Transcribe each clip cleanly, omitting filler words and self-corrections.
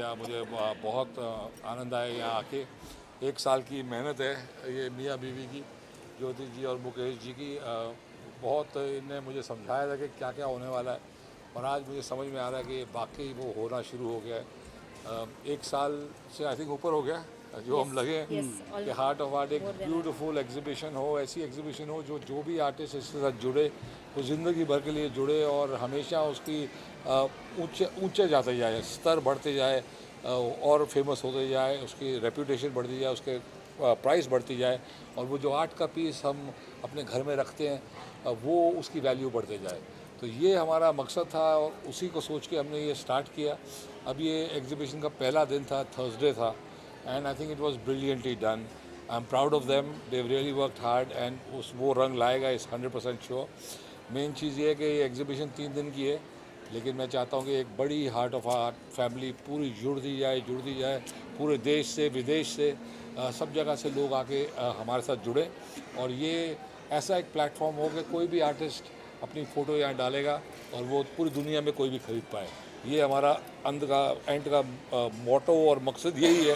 शुक्रिया। मुझे बहुत आनंद आया यहाँ आके। 1 साल की मेहनत है ये मियाँ बीवी की, ज्योति जी और मुकेश जी की। बहुत इनने मुझे समझाया था कि क्या क्या होने वाला है, और आज मुझे समझ में आ रहा है कि वाकई वो होना शुरू हो गया है। 1 साल से आई थिंक ऊपर हो गया जो हम लगे हैं yes, all कि हार्ट ऑफ आर्ट एक more than ब्यूटीफुल एग्जीबिशन हो, ऐसी एग्जीबिशन हो जो जो भी आर्टिस्ट इसके साथ जुड़े वो ज़िंदगी भर के लिए जुड़े और हमेशा उसकी ऊंचे ऊंचे जाते जाए, स्तर बढ़ते जाए, और फेमस होते जाए, उसकी रेपुटेशन बढ़ती जाए, उसके प्राइस बढ़ती जाए, और वो जो आर्ट का पीस हम अपने घर में रखते हैं वो उसकी वैल्यू बढ़ते जाए। तो ये हमारा मकसद था और उसी को सोच के हमने ये स्टार्ट किया। अब ये एग्जीबिशन का पहला दिन था, थर्सडे था, and I think it was brilliantly done. I am proud of them, they really worked hard, and उस वो रंग लाएगा इस 100% श्योर। मेन चीज़ ये है कि ये एग्जीबिशन 3 दिन की है, लेकिन मैं चाहता हूँ कि एक बड़ी हार्ट ऑफ आर्ट फैमिली पूरी जुड़ती जाए पूरे देश से विदेश से, सब जगह से लोग आके हमारे साथ जुड़े, और ये ऐसा एक प्लेटफॉर्म हो कि कोई भी आर्टिस्ट अपनी फ़ोटो यहाँ डालेगा और वो पूरी दुनिया में कोई भी खरीद पाए। ये हमारा एंड का मोटो और मकसद यही है।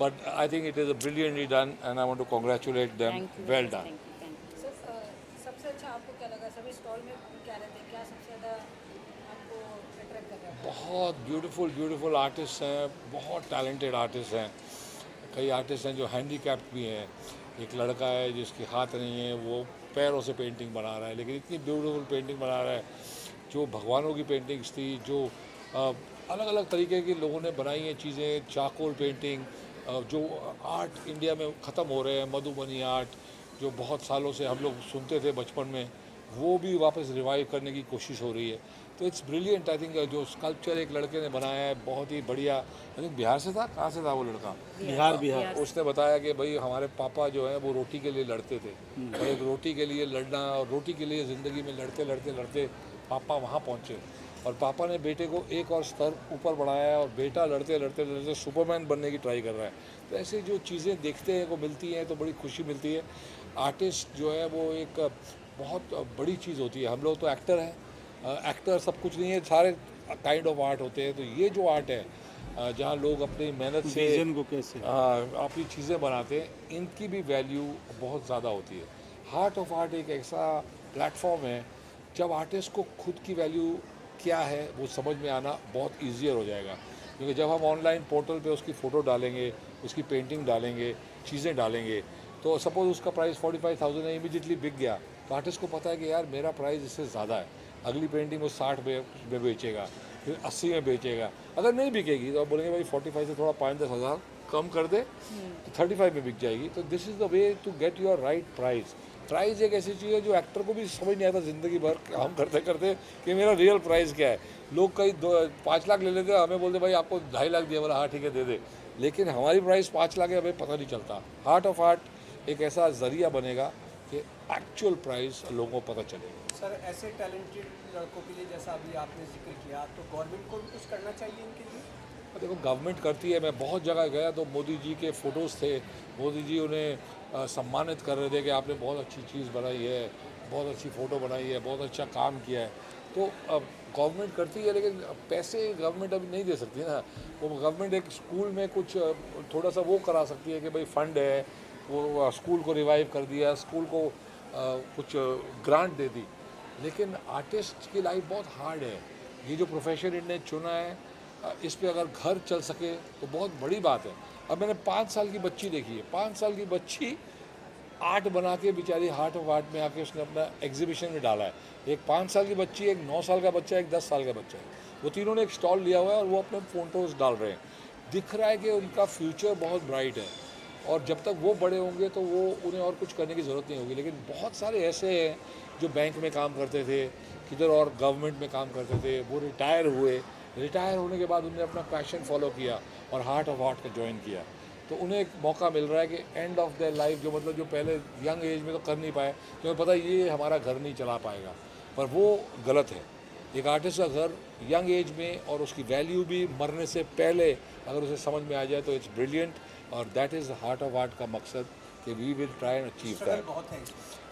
But I think it is a brilliantly done and I want to congratulate them, thank you, well done. thank you. Sir सबसे अच्छा आपको क्या लगा? सभी स्टॉल में क्या रहते हैं, क्या सबसे ज़्यादा आपको अट्रैक्ट कर रहा है? बहुत ब्यूटीफुल आर्टिस्ट हैं, बहुत टैलेंटेड आर्टिस्ट हैं। कई आर्टिस्ट हैं जो हैंडीकैप्ड भी हैं। एक लड़का है जिसके हाथ नहीं है, वो पैरों से पेंटिंग बना रहा है, लेकिन इतनी ब्यूटीफुल पेंटिंग बना रहा है। जो भगवानों की पेंटिंग्स थी, जो अलग अलग तरीके की लोगों ने बनाई हैं चीज़ें, चारकोल पेंटिंग, जो आर्ट इंडिया में ख़त्म हो रहे हैं, मधुबनी आर्ट जो बहुत सालों से हम लोग सुनते थे बचपन में, वो भी वापस रिवाइव करने की कोशिश हो रही है। तो इट्स ब्रिलियंट। आई थिंक जो स्कल्पचर एक लड़के ने बनाया है बहुत ही बढ़िया। आई थिंक बिहार से था, कहाँ से था वो लड़का? बिहार उसने बताया कि भाई हमारे पापा जो है वो रोटी के लिए लड़ते थे, और एक रोटी के लिए लड़ना और रोटी के लिए ज़िंदगी में लड़ते लड़ते लड़ते पापा वहाँ पहुँचे, और पापा ने बेटे को एक और स्तर ऊपर बढ़ाया है, और बेटा लड़ते लड़ते लड़ते सुपरमैन बनने की ट्राई कर रहा है। तो ऐसे जो चीज़ें देखते हैं को मिलती हैं तो बड़ी खुशी मिलती है। आर्टिस्ट जो है वो एक बहुत बड़ी चीज़ होती है। हम लोग तो एक्टर हैं, एक्टर सब कुछ नहीं है, सारे काइंड ऑफ आर्ट होते हैं। तो ये जो आर्ट है जहाँ लोग अपनी मेहनत से विजन को कैसे अपनी चीज़ें बनाते हैं, इनकी भी वैल्यू बहुत ज़्यादा होती है। हार्ट ऑफ आर्ट एक ऐसा प्लेटफॉर्म है जब आर्टिस्ट को खुद की वैल्यू क्या है वो समझ में आना बहुत ईजियर हो जाएगा। क्योंकि जब हम ऑनलाइन पोर्टल पे उसकी फ़ोटो डालेंगे, उसकी पेंटिंग डालेंगे, चीज़ें डालेंगे, तो सपोज़ उसका प्राइस 45,000 है, इमीडिएटली बिक गया, तो आर्टिस्ट को पता है कि यार मेरा प्राइस इससे ज़्यादा है। अगली पेंटिंग वो 60 में बेचेगा, फिर 80 में बेचेगा। अगर नहीं बिकेगी तो आप बोलेंगे भाई 45 से थोड़ा 5-10 हज़ार कम कर दे तो 35 में बिक जाएगी। तो this is the way to get your right price. Price एक ऐसी चीज़ है जो एक्टर को भी समझ नहीं आता ज़िंदगी भर काम करते करते कि मेरा रियल प्राइस क्या है। लोग कई 5 लाख ले लेते हैं, हमें बोलते भाई आपको 2.5 लाख दिया, बोला हाँ ठीक है दे दे, लेकिन हमारी प्राइस 5 लाख है, हमें पता नहीं चलता। हार्ट ऑफ आर्ट एक ऐसा ज़रिया बनेगा कि एक्चुअल प्राइस लोगों को पता चलेगा। सर ऐसे टैलेंटेड लड़कों के लिए जैसा अभी आपने जिक्र किया, तो गवर्नमेंट को भी कुछ करना चाहिए इनके लिए? देखो गवर्नमेंट करती है। मैं बहुत जगह गया तो मोदी जी के फ़ोटोज़ थे, मोदी जी उन्हें सम्मानित कर रहे थे कि आपने बहुत अच्छी चीज़ बनाई है, बहुत अच्छी फ़ोटो बनाई है, बहुत अच्छा काम किया है। तो अब गवर्नमेंट करती है, लेकिन पैसे गवर्नमेंट अभी नहीं दे सकती ना। वो गवर्नमेंट एक स्कूल में कुछ थोड़ा सा वो करा सकती है कि भाई फंड है, वो स्कूल को रिवाइव कर दिया, स्कूल को कुछ ग्रांट दे दी। लेकिन आर्टिस्ट की लाइफ बहुत हार्ड है। ये जो प्रोफेशन इनने चुना है, इस पे अगर घर चल सके तो बहुत बड़ी बात है। अब मैंने 5 साल की बच्ची देखी है, 5 साल की बच्ची आर्ट बना के बेचारी हार्ट ऑफ आर्ट में आके उसने अपना एग्जीबिशन में डाला है। एक 5 साल की बच्ची, एक 9 साल का बच्चा, एक 10 साल का बच्चा है। वो तीनों ने एक स्टॉल लिया हुआ है और वो अपने फोटोज़ डाल रहे हैं। दिख रहा है कि उनका फ्यूचर बहुत ब्राइट है, और जब तक वो बड़े होंगे तो वो उन्हें और कुछ करने की ज़रूरत नहीं होगी। लेकिन बहुत सारे ऐसे हैं जो बैंक में काम करते थे, किधर और गवर्नमेंट में काम करते थे, वो रिटायर हुए। रिटायर होने के बाद उन्होंने अपना पैशन फॉलो किया और हार्ट ऑफ आर्ट का ज्वाइन किया। तो उन्हें एक मौका मिल रहा है कि एंड ऑफ देयर लाइफ जो मतलब जो पहले यंग एज में तो कर नहीं पाए, तो पता है ये हमारा घर नहीं चला पाएगा, पर वो गलत है। एक आर्टिस्ट का घर यंग एज में और उसकी वैल्यू भी मरने से पहले अगर उसे समझ में आ जाए तो इट्स ब्रिलियंट, और that is heart of art का मकसद कि we will try and achieve that. बहुत है।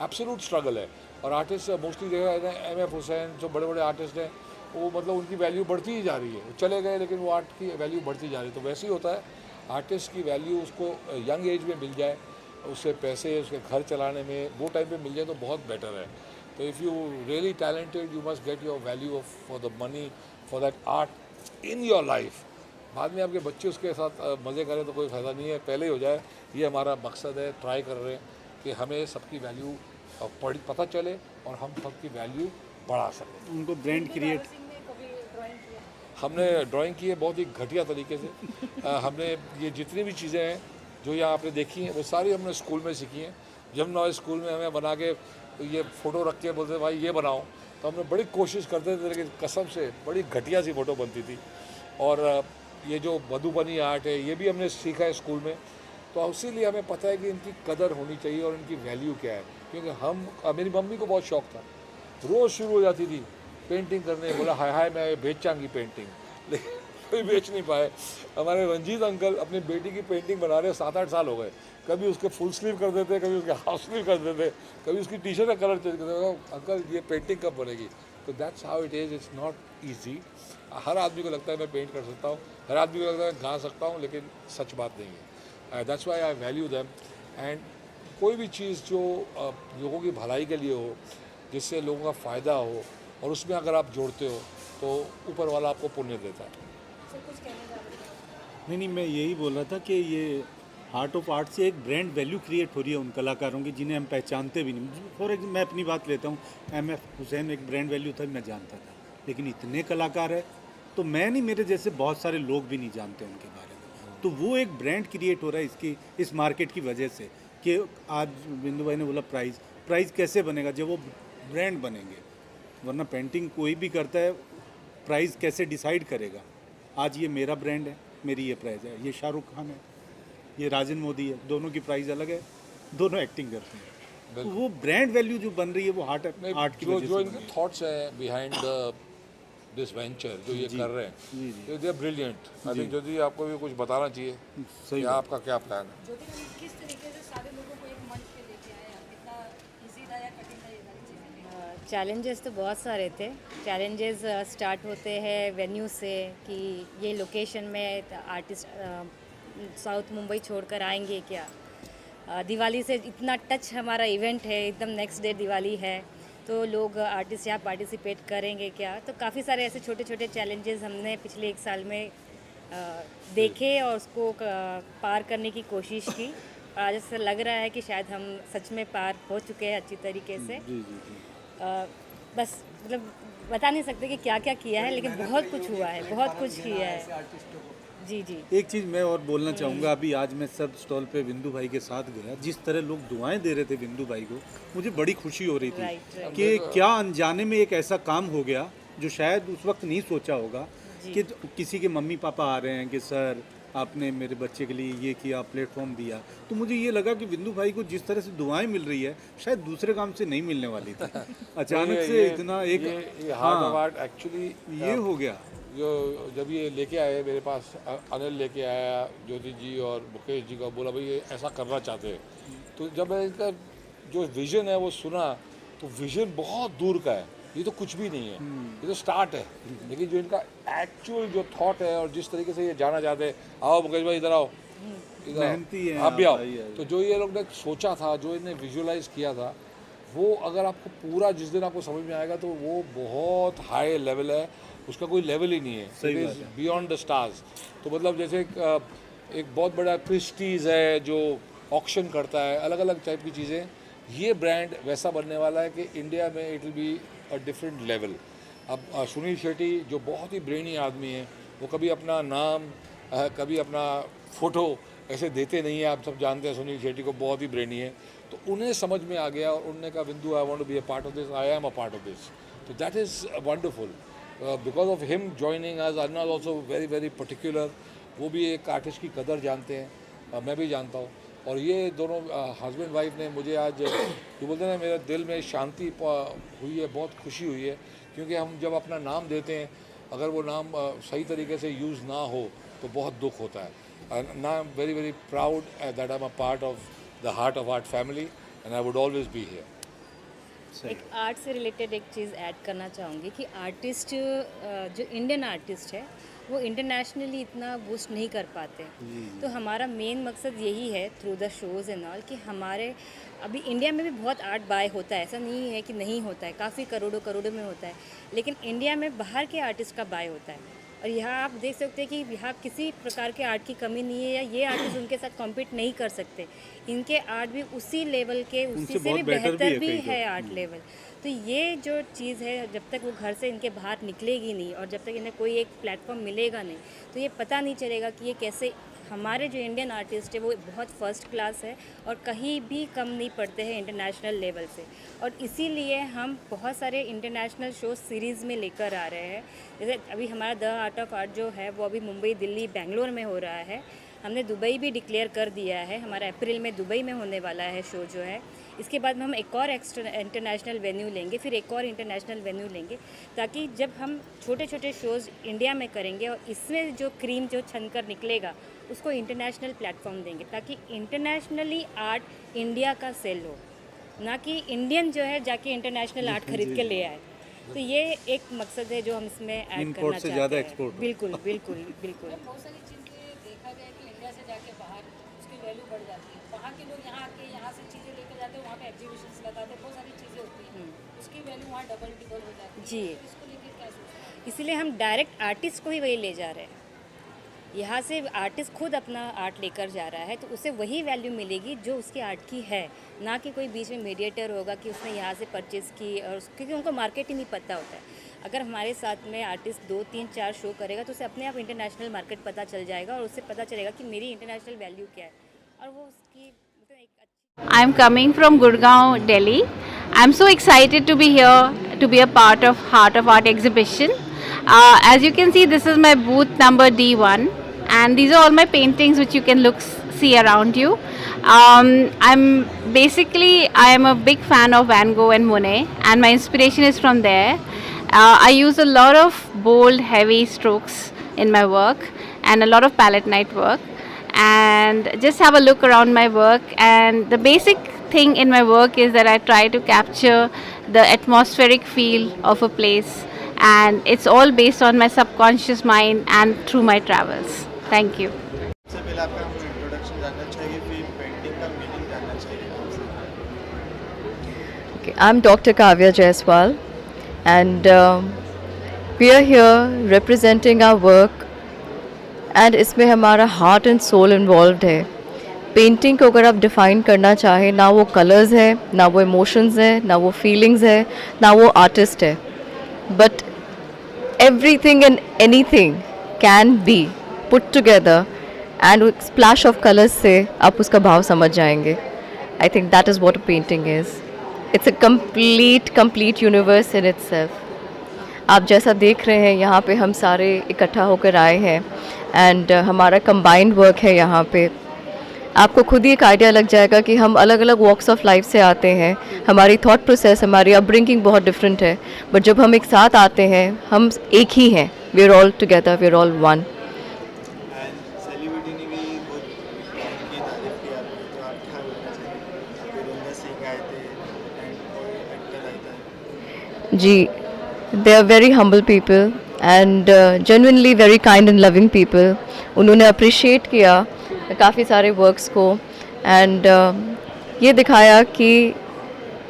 एब्सोल्यूट स्ट्रगल है। और आर्टिस्ट मोस्टली देखा है, एम एफ हुसैन जो बड़े बड़े आर्टिस्ट हैं, वो मतलब उनकी वैल्यू बढ़ती ही जा रही है। वो चले गए लेकिन वो आर्ट की वैल्यू बढ़ती जा रही है। तो वैसे ही होता है, आर्टिस्ट की वैल्यू उसको यंग एज में मिल जाए, उससे पैसे उसके घर चलाने में वो टाइम पे मिल जाए तो बहुत बेटर है। तो if you really talented you must get your value for the money for that art in your life. बाद में आपके बच्चे उसके साथ मज़े करें तो कोई फ़ायदा नहीं है, पहले ही हो जाए। ये हमारा मकसद है, ट्राई कर रहे हैं कि हमें सबकी वैल्यू पता चले और हम सबकी वैल्यू बढ़ा सकें। उनको ब्रांड क्रिएट सिंह ने कभी ड्राइंग किया? हमने ड्राइंग की है बहुत ही घटिया तरीके से। हमने ये जितनी भी चीज़ें हैं जो यहाँ आपने देखी हैं वो सारी हमने स्कूल में सीखी हैं। जब नॉय स्कूल में हमें बना के ये फ़ोटो रख के बोलते भाई ये बनाओ, तो हमने बड़ी कोशिश करते थे लेकिन कसम से बड़ी घटिया सी फ़ोटो बनती थी। और ये जो मधुबनी आर्ट है ये भी हमने सीखा है स्कूल में। तो इसीलिए हमें पता है कि इनकी कदर होनी चाहिए और इनकी वैल्यू क्या है। क्योंकि मेरी मम्मी को बहुत शौक़ था, रोज़ शुरू हो जाती थी पेंटिंग करने, बोला हाय हाय मैं बेचांगी पेंटिंग, लेकिन कोई बेच नहीं पाए। हमारे रंजीत अंकल अपनी बेटी की पेंटिंग बना रहे 7-8 साल हो गए। कभी उसके फुल स्लीव कर देते, कभी उसके हाफ स्लीव कर देते, कभी उसकी टी शर्ट का कलर चेंज कर देते। अंकल ये पेंटिंग कब बनेगी? तो that's how it is, it's not easy. हर आदमी को लगता है मैं पेंट कर सकता हूँ, हर आदमी को लगता है मैं गा सकता हूँ, लेकिन सच बात नहीं है। That's why I value them. And कोई भी चीज़ जो लोगों की भलाई के लिए हो, जिससे लोगों का फ़ायदा हो और उसमें अगर आप जोड़ते हो तो ऊपर वाला आपको पुण्य देता है। सर कुछ कहने जा रहे थे? नहीं, मैं यही बोल रहा था कि ये हार्ट ऑफ आर्ट से एक ब्रांड वैल्यू क्रिएट हो रही है उन कलाकारों की जिन्हें हम पहचानते भी नहीं। फॉर एग्जाम्पल मैं अपनी बात लेता हूँ, MF हुसैन एक ब्रांड वैल्यू था, मैं जानता था, लेकिन इतने कलाकार है तो मैं नहीं, मेरे जैसे बहुत सारे लोग भी नहीं जानते उनके बारे में। तो वो एक ब्रांड क्रिएट हो रहा है इसकी, इस मार्केट की वजह से कि आज बिंदु भाई ने बोला प्राइस कैसे बनेगा जब वो ब्रांड बनेंगे, वरना पेंटिंग कोई भी करता है, प्राइस कैसे डिसाइड करेगा? आज ये मेरा ब्रांड है, मेरी ये प्राइस है, ये शाहरुख खान है, ये राजन मोदी है, दोनों की प्राइस अलग है, दोनों एक्टिंग करते हैं। तो वो ब्रांड वैल्यू जो बन रही है वो आर्ट की जो वजह जो से इनके थॉट्स है बिहाइंड दिस वेंचर जो ये कर रहे हैं, they are brilliant. I think Jyoti आपको भी कुछ बताना चाहिए सही कि बात। आपका क्या प्लान है। ज्योति मैम किस तरीके से सारे लोगों को एक मंच पे लेके आए आप? कितना इजी था या कठिन था ये सारी चीज़ें? चैलेंजेस तो बहुत सारे थे। चैलेंजेस स्टार्ट होते हैं वेन्यू से कि ये लोकेशन में आर्टिस्ट साउथ मुंबई छोड़कर आएंगे क्या। दिवाली से इतना टच हमारा इवेंट है, एकदम नेक्स्ट डे दिवाली है, तो लोग आर्टिस्ट यहाँ पार्टिसिपेट करेंगे क्या। तो काफ़ी सारे ऐसे छोटे छोटे चैलेंजेस हमने पिछले 1 साल में देखे और उसको पार करने की कोशिश की। और आज ऐसा लग रहा है कि शायद हम सच में पार हो चुके हैं अच्छी तरीके से। बस मतलब बता नहीं सकते कि क्या क्या किया है, लेकिन बहुत कुछ हुआ है, बहुत कुछ किया है। जी जी। एक चीज़ मैं और बोलना चाहूँगा, अभी आज मैं सब स्टॉल पे बिंदु भाई के साथ गया, जिस तरह लोग दुआएं दे रहे थे बिंदु भाई को, मुझे बड़ी खुशी हो रही थी राइट। कि क्या अनजाने में एक ऐसा काम हो गया जो शायद उस वक्त नहीं सोचा होगा कि किसी के मम्मी पापा आ रहे हैं कि सर आपने मेरे बच्चे के लिए ये किया, प्लेटफॉर्म दिया। तो मुझे ये लगा कि बिंदु भाई को जिस तरह से दुआएं मिल रही है शायद दूसरे काम से नहीं मिलने वाली थी, अचानक से इतना एक ये हार्ट ऑफ आर्ट एक्चुअली ये हो गया। जो जब ये लेके आए मेरे पास, अनिल लेके आया ज्योति जी और मुकेश जी को, बोला भाई ये ऐसा करना चाहते हैं। तो जब मैं इनका जो विज़न है वो सुना तो विज़न बहुत दूर का है, ये तो कुछ भी नहीं है, ये तो स्टार्ट है। लेकिन जो इनका एक्चुअल जो थॉट है और जिस तरीके से ये जाना चाहते हैं, आओ मुकेश भाई इधर आओ, मेहनती है आप भी आओ। भाई, तो जो ये लोग ने सोचा था, जो इन्हें विजुअलाइज किया था, वो अगर आपको पूरा जिस दिन आपको समझ में आएगा तो वो बहुत हाई लेवल है, उसका कोई लेवल ही नहीं है, it is beyond the stars. तो मतलब जैसे एक बहुत बड़ा क्रिस्टीज़ है जो ऑक्शन करता है अलग अलग टाइप की चीज़ें, ये ब्रांड वैसा बनने वाला है कि इंडिया में it will be a different level. अब सुनील शेट्टी जो बहुत ही ब्रेनी आदमी है, वो कभी अपना नाम कभी अपना फ़ोटो ऐसे देते नहीं है, आप सब जानते हैं सुनील शेट्टी को, बहुत ही ब्रेनी है। तो उन्हें समझ में आ गया और उन्होंने कहा Bindu I want to be a part of this, I am a part of this. तो that is wonderful because of him joining us. Arnal also very very particular, वो भी एक आर्टिस्ट की कदर जानते हैं, मैं भी जानता हूँ। और ये दोनों हस्बैंड वाइफ ने मुझे आज ये बोलते हैं मेरे दिल में शांति हुई है, बहुत खुशी हुई है। क्योंकि हम जब अपना नाम देते हैं, अगर वो नाम सही तरीके से यूज़ ना हो तो बहुत दुख होता है। And now I'm very, very proud that I'm a part of the Heart of Art family, and I would always be here. एक आर्ट से रिलेटेड एक चीज़ ऐड करना चाहूँगी कि आर्टिस्ट जो इंडियन आर्टिस्ट है वो इंटरनेशनली इतना बूस्ट नहीं कर पाते। तो हमारा मेन मकसद यही है through the shows and all कि हमारे अभी इंडिया में भी बहुत आर्ट बाय होता है, ऐसा नहीं है कि नहीं होता है, काफ़ी करोड़ों करोड़ों में होता है, लेकिन इंडिया में बाहर के आर्टिस्ट का बाय होता है। और यहाँ आप देख सकते हैं कि यहाँ किसी प्रकार के आर्ट की कमी नहीं है या ये आर्टिस्ट उनके साथ कॉम्पीट नहीं कर सकते। इनके आर्ट भी उसी लेवल के, उसी से भी बेहतर भी है आर्ट लेवल। तो ये जो चीज़ है जब तक वो घर से इनके बाहर निकलेगी नहीं और जब तक इन्हें कोई एक प्लेटफॉर्म मिलेगा नहीं तो ये पता नहीं चलेगा कि ये कैसे हमारे जो इंडियन आर्टिस्ट है वो बहुत फर्स्ट क्लास है और कहीं भी कम नहीं पड़ते हैं इंटरनेशनल लेवल से। और इसीलिए हम बहुत सारे इंटरनेशनल शो सीरीज़ में लेकर आ रहे हैं। जैसे अभी हमारा द आर्ट ऑफ आर्ट जो है वो अभी मुंबई, दिल्ली, बेंगलोर में हो रहा है। हमने दुबई भी डिक्लेयर कर दिया है, हमारा अप्रैल में दुबई में होने वाला है शो जो है। इसके बाद में हम एक और इंटरनेशनल वेन्यू लेंगे, फिर एक और इंटरनेशनल वेन्यू लेंगे, ताकि जब हम छोटे छोटे शोज़ इंडिया में करेंगे और इसमें जो क्रीम जो छनकर निकलेगा उसको इंटरनेशनल प्लेटफॉर्म देंगे, ताकि इंटरनेशनली आर्ट इंडिया का सेल हो, ना कि इंडियन जो है जाके इंटरनेशनल आर्ट खरीद के ले आए। तो ये एक मकसद है जो हम इसमें ऐड करना चाहते हैं। बिल्कुल बिल्कुल बिल्कुल। बहुत सारी चीज़ें देखा गया कि इंडिया से जाके बाहर उसकी वैल्यू बढ़ जाती है। वहाँ के लोग यहाँ आके यहाँ से चीज़ें लेकर जाते हैं, वहाँ पे एग्जीबिशंस लगाते हैं, बहुत सारी चीज़ें होती हैं, उसकी वैल्यू वहाँ डबल टिबल हो जाती है। जी, तो इसको लेकर क्या सोचते हैं? इसीलिए हम डायरेक्ट आर्टिस्ट को ही वही ले जा रहे हैं। यहाँ से आर्टिस्ट खुद अपना आर्ट लेकर जा रहा है तो उसे वही वैल्यू मिलेगी जो उसकी आर्ट की है, ना कि कोई बीच में मीडिएटर होगा कि उसने यहाँ से परचेज़ की, और क्योंकि उनको मार्केट ही नहीं पता होता है। अगर हमारे साथ में आर्टिस्ट 2, 3, 4 शो करेगा तो उसे अपने आप इंटरनेशनल मार्केट पता चल जाएगा और उससे पता चलेगा कि मेरी इंटरनेशनल वैल्यू क्या है, और वो उसकी मतलब एक अच्छी। I'm coming from Gurgaon, Delhi. I'm so excited to be here to be a part of Heart of Art exhibition. As you can see, this is my booth number D1, and these are all my paintings which you can see around you. I am a big fan of Van Gogh and Monet, and my inspiration is from there. I use a lot of bold, heavy strokes in my work and a lot of palette knight work. And just have a look around my work, and the basic thing in my work is that I try to capture the atmospheric feel of a place, and it's all based on my subconscious mind and through my travels. Thank you. सबसे पहले आपका हम introduction जानना चाहिए, फिर painting का meaning जानना चाहिए आपसे। Okay, I'm Dr. Kavya Jaiswal, and we are here representing our work, and इसमें हमारा हार्ट एंड सोल इन्वॉल्व है। पेंटिंग को अगर आप डिफ़ाइन करना चाहें, ना वो कलर्स है, ना वो इमोशंस है, ना वो फीलिंग्स है, ना वो आर्टिस्ट है, but everything and anything can be put together, and एक स्प्लैश ऑफ कलर्स से आप उसका भाव समझ जाएंगे। I think that is what a painting is. It's a complete universe in itself. आप जैसा देख रहे हैं यहाँ पे हम सारे इकट्ठा होकर आए हैं, एंड हमारा कंबाइंड वर्क है यहाँ पे। आपको खुद ही एक आइडिया लग जाएगा कि हम अलग अलग वॉक्स ऑफ लाइफ से आते हैं, हमारी थॉट प्रोसेस, हमारी अपब्रिंगिंग बहुत डिफरेंट है, बट जब हम एक साथ आते हैं हम एक ही हैं। We are all together, we are all one. Celebrity ने भी बहुत उनकी तारीफ की आपने, तो आप क्या बोलना चाहिए? वीरेंद्र सिंह आए थे एंड कोई एक्टर आया था। जी, they are very humble people and genuinely very kind and loving people. उन्होंने अप्रिशिएट किया काफ़ी सारे वर्क्स को, एंड ये दिखाया कि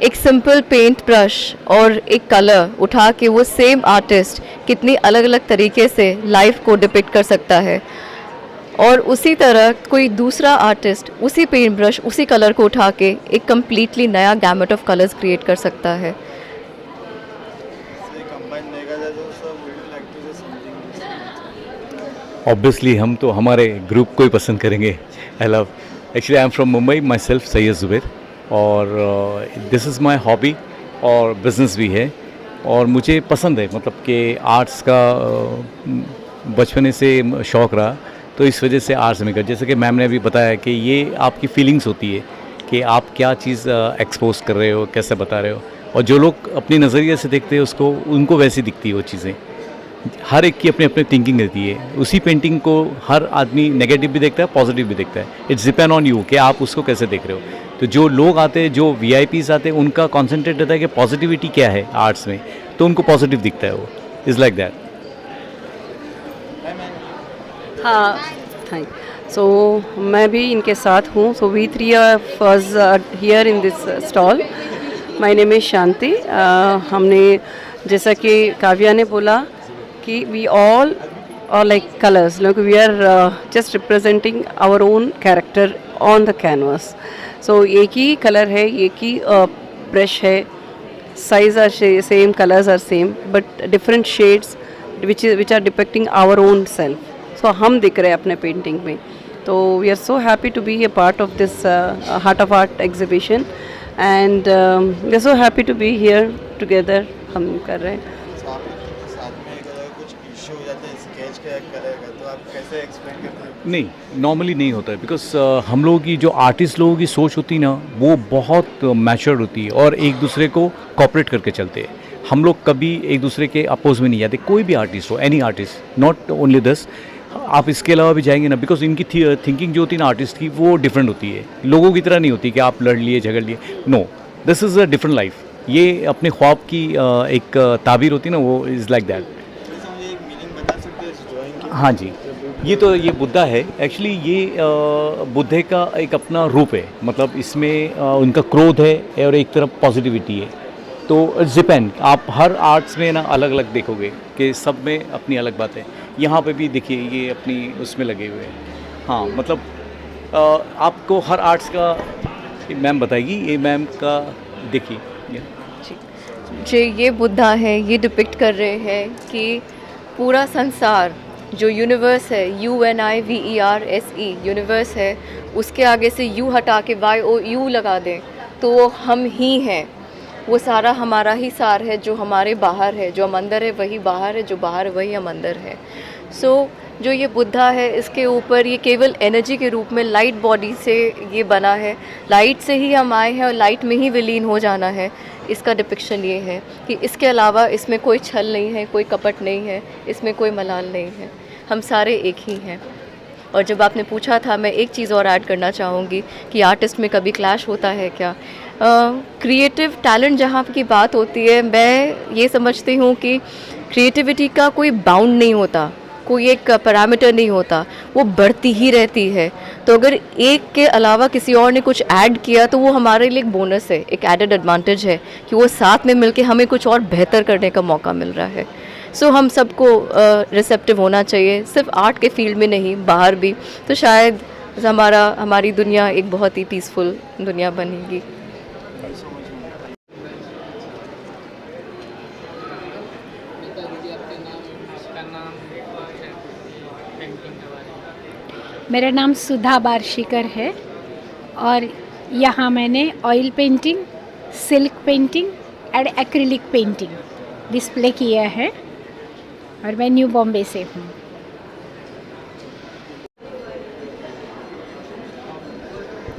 एक सिंपल पेंट ब्रश और एक कलर उठा के वो सेम आर्टिस्ट कितनी अलग अलग तरीके से लाइफ को डिपिक्ट कर सकता है, और उसी तरह कोई दूसरा आर्टिस्ट उसी पेंट ब्रश, उसी कलर को उठा के एक कम्प्लीटली नया गैमेट ऑफ कलर्स क्रिएट कर सकता है। ऑब्वियसली हम तो हमारे ग्रुप को ही पसंद करेंगे। I love, actually I am from Mumbai my self, Syed Zubair, और दिस इज़ माई हॉबी और बिज़नेस भी है, और मुझे पसंद है, मतलब कि आर्ट्स का बचपन से शौक़ रहा, तो इस वजह से आर्ट्स में कर, जैसे कि मैम ने अभी बताया कि ये आपकी फीलिंग्स होती है कि आप क्या चीज़ एक्सपोज कर रहे हो, कैसे बता रहे हो, और जो लोग अपनी नज़रिए से देखते हैं उसको, उनको वैसी दिखती है वो चीज़ें। हर एक की अपनी अपनी थिंकिंग रहती है। उसी पेंटिंग को हर आदमी नेगेटिव भी देखता है, पॉजिटिव भी देखता है। इट्स डिपेंड ऑन यू कि आप उसको कैसे देख रहे हो। तो जो लोग आते हैं, जो वीआईपीज आते हैं, उनका कॉन्सेंट्रेट रहता है कि पॉजिटिविटी क्या है आर्ट्स में, तो उनको पॉजिटिव दिखता है। वो इज़ लाइक दैट। हाँ, थैंक सो मैं भी इनके साथ हूँ। So we three was here in this stall. My name is Shanti. हमने जैसा कि काव्या ने बोला कि we all are like colours, like we are just representing our own character on the canvas. So एक ही कलर है, एक ही ब्रश है, size are same, colours are same, but different shades which are depicting our own self. So हम दिख रहे हैं अपने पेंटिंग में। तो we are so happy to be a part of this heart of art exhibition and we are so happy to be here together. हम कर रहे हैं। साथ में अगर कुछ इश्यू हो जाता है स्केच का कलर का, तो आप कैसे एक्सप्लेन करते हैं? नहीं, नॉर्मली नहीं होता है, बिकॉज हम लोगों की जो आर्टिस्ट लोगों की सोच होती है ना, वो बहुत मैच्योर होती है और एक दूसरे को कॉपरेट करके चलते हैं। हम लोग कभी एक दूसरे के अपोज में नहीं जाते, कोई भी आर्टिस्ट हो, any artist, not only this. आप इसके अलावा भी जाएंगे ना, बिकॉज इनकी थिंकिंग जो होती है ना आर्टिस्ट की, वो डिफरेंट होती है। लोगों की तरह नहीं होती कि आप लड़ लिए, झगड़ लिए। No, this is a different life. ये अपने ख्वाब की एक ताबीर होती है ना, वो इज़ लाइक दैट। मुझे एक मीनिंग बता सकते हैं इस ड्राइंग की? हाँ जी, ये बुद्धा है। एक्चुअली ये बुद्धे का एक अपना रूप है। मतलब इसमें उनका क्रोध है और एक तरफ पॉजिटिविटी है। तो इट्स डिपेंड, आप हर आर्ट्स में ना अलग अलग देखोगे कि सब में अपनी अलग बात है। यहाँ पे भी देखिए, ये अपनी उसमें लगे हुए हैं। हाँ, मतलब आपको हर आर्ट्स का मैम बताएगी। ये मैम का देखिए, जो ये बुद्धा है, ये डिपिक्ट कर रहे हैं कि पूरा संसार जो यूनिवर्स है, UNIVERSE यूनिवर्स है, उसके आगे से यू हटा के YOU लगा दें तो वो हम ही हैं। वो सारा हमारा ही सार है, जो हमारे बाहर है। जो हम अंदर है वही बाहर है, जो बाहर है वही हम अंदर है। सो जो ये बुद्धा है, इसके ऊपर ये केवल एनर्जी के रूप में लाइट बॉडी से ये बना है। लाइट से ही हम आए हैं और लाइट में ही विलीन हो जाना है। इसका डिपिक्शन ये है कि इसके अलावा इसमें कोई छल नहीं है, कोई कपट नहीं है, इसमें कोई मलाल नहीं है। हम सारे एक ही हैं। और जब आपने पूछा था, मैं एक चीज़ और ऐड करना चाहूँगी कि आर्टिस्ट में कभी क्लैश होता है क्या। क्रिएटिव टैलेंट जहाँ की बात होती है, मैं ये समझती हूँ कि क्रिएटिविटी का कोई बाउंड नहीं होता, कोई एक पैरामीटर नहीं होता, वो बढ़ती ही रहती है। तो अगर एक के अलावा किसी और ने कुछ ऐड किया तो वो हमारे लिए एक बोनस है, एक एडेड एडवांटेज है कि वो साथ में मिलके हमें कुछ और बेहतर करने का मौका मिल रहा है। सो हम सबको रिसेप्टिव होना चाहिए, सिर्फ आर्ट के फील्ड में नहीं, बाहर भी। तो शायद हमारी दुनिया एक बहुत ही पीसफुल दुनिया बनेगी। मेरा नाम सुधा बार्शीकर है और यहाँ मैंने oil painting, silk painting and acrylic painting display किया है और मैं न्यू बॉम्बे से हूँ।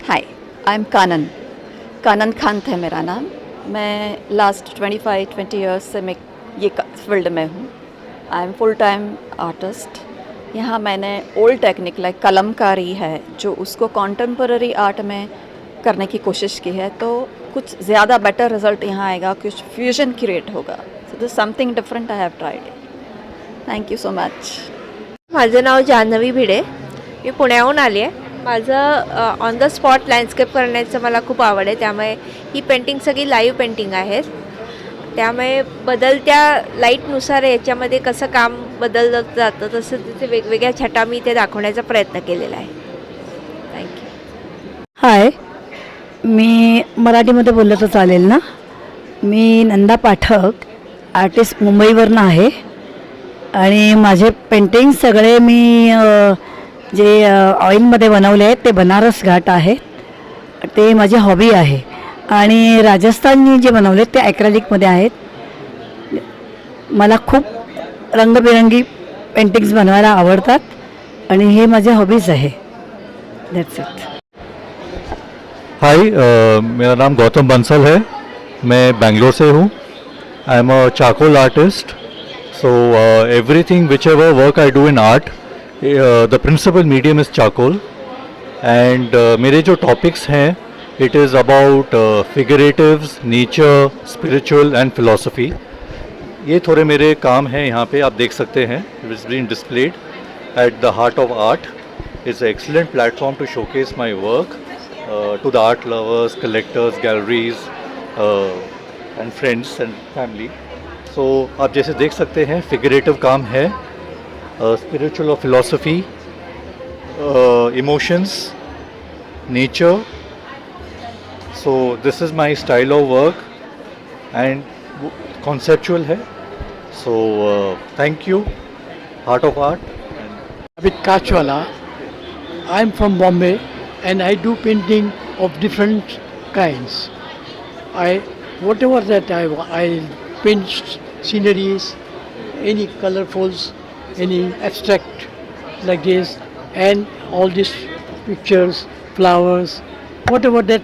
हाय, आई एम कानन खान है मेरा नाम। मैं लास्ट 20 ईयर्स से मैं ये फील्ड में हूँ। I am full time artist. यहाँ मैंने ओल्ड टेक्निक लाइक कलमकारी है, जो उसको कॉन्टेम्पररी आर्ट में करने की कोशिश की है, तो कुछ ज़्यादा बेटर रिजल्ट यहाँ आएगा, कुछ फ्यूजन क्रिएट होगा। So this something different I have tried it. Thank you so much. माझं नाव जान्हवी भिडे, मी पुण्याहून आली आहे। माझं ऑन द स्पॉट लँडस्केप करण्याचं मला खूप आवड आहे, त्यामुळे ही पेंटिंग सगळी लाईव्ह पेंटिंग आहेत। त्यामुळे बदलत्या लाईटनुसार याच्यामध्ये कसं काम बदललं जातं, तसं तिथे वेगवेगळ्या छटा मी ते दाखवण्याचा प्रयत्न केलेला आहे। थँक्यू। हाय, मी मराठीमध्ये बोललं तर चालेल ना? मी नंदा पाठक, आर्टिस्ट मुंबईवरनं आहे आणि माझे पेंटिंग सगळे मी जे ऑइलमध्ये बनवले आहेत ते बनारस घाट आहेत, ते माझी हॉबी आहे। आणि राजस्थाननी जे बनवले ते ॲक्रेलिकमध्ये आहेत। मला खूप रंगबिरंगी पेंटिंग्स बनवायला आवडतात आणि हे माझे हॉबीज आहे। That's it. हाय, मेरा नाम गौतम बंसल है, मैं बेंगलोर से हूँ। आई am a charcoal artist. So everything, whichever work I do in art, the principal medium is charcoal. And मेरे जो topics हैं, it is about figuratives, nature, spiritual and philosophy. ये थोड़े मेरे काम हैं यहाँ पे आप देख सकते हैं. It's been displayed at the Heart of Art. It's an excellent platform to showcase my work to the art lovers, collectors, galleries and friends and family. So आप जैसे देख सकते हैं figurative काम है, spiritual or philosophy, emotions, nature. So this is my style of work and conceptual है. So thank you, Heart of Art. With Kachwala, I am from Bombay and I do painting of different kinds. Whatever that I paint sceneries, any colorfuls, any abstract like this, and all these pictures, flowers, whatever that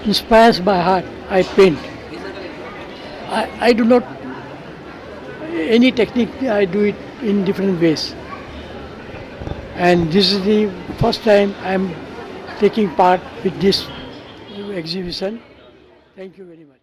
inspires my heart, I paint. I do not any technique, I do it in different ways. And this is the first time I am taking part with this exhibition. Thank you very much.